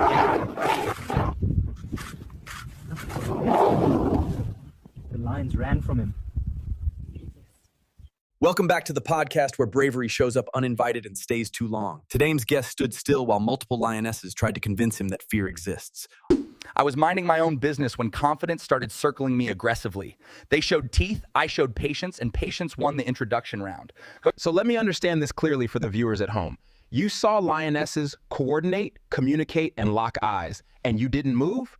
The lions ran from him. Welcome back to the podcast where bravery shows up uninvited and stays too long. Today's guest stood still while multiple lionesses tried to convince him that fear exists. I was minding my own business when confidence started circling me aggressively. They showed teeth, I showed patience, and patience won the introduction round. So let me understand this clearly for the viewers at home. You saw lionesses coordinate, communicate, and lock eyes, and you didn't move?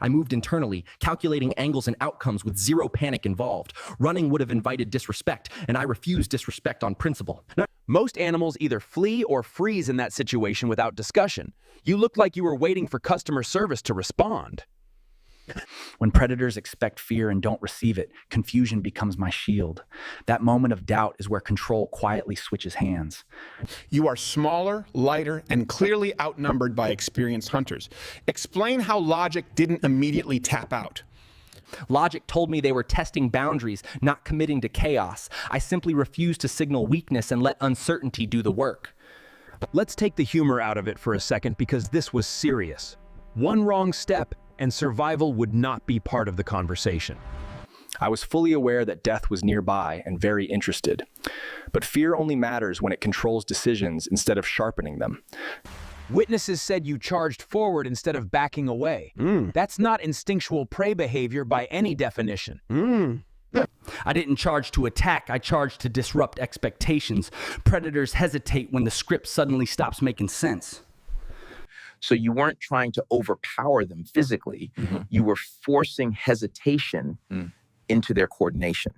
I moved internally, calculating angles and outcomes with zero panic involved. Running would have invited disrespect, and I refused disrespect on principle. Most animals either flee or freeze in that situation without discussion. You looked like you were waiting for customer service to respond. When predators expect fear and don't receive it, confusion becomes my shield. That moment of doubt is where control quietly switches hands. You are smaller, lighter, and clearly outnumbered by experienced hunters. Explain how logic didn't immediately tap out. Logic told me they were testing boundaries, not committing to chaos. I simply refused to signal weakness and let uncertainty do the work. Let's take the humor out of it for a second because this was serious. One wrong step and survival would not be part of the conversation. I was fully aware that death was nearby and very interested. But fear only matters when it controls decisions instead of sharpening them. Witnesses said you charged forward instead of backing away. That's not instinctual prey behavior by any definition. I didn't charge to attack, I charged to disrupt expectations. Predators hesitate when the script suddenly stops making sense. So you weren't trying to overpower them physically. You were forcing hesitation into their coordination.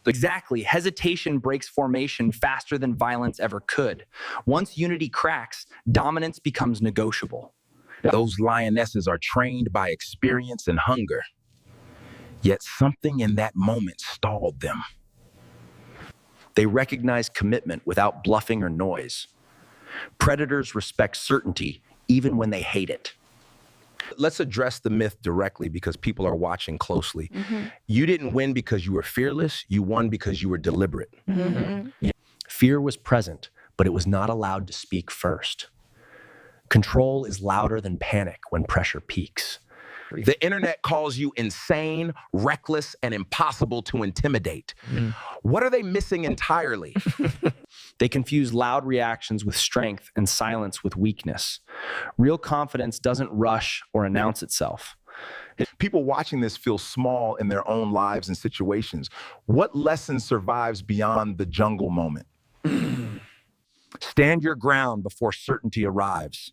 Exactly. Hesitation breaks formation faster than violence ever could. Once unity cracks, dominance becomes negotiable. Those lionesses are trained by experience and hunger. Yet something in that moment stalled them. They recognize commitment without bluffing or noise. Predators respect certainty even when they hate it. Let's address the myth directly because people are watching closely. You didn't win because you were fearless. You won because you were deliberate. Fear was present, but it was not allowed to speak first. Control is louder than panic when pressure peaks. The internet calls you insane, reckless, and impossible to intimidate. What are they missing entirely? They confuse loud reactions with strength and silence with weakness. Real confidence doesn't rush or announce itself. People watching this feel small in their own lives and situations. What lesson survives beyond the jungle moment? Stand your ground before certainty arrives.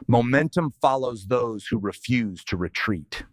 Momentum follows those who refuse to retreat.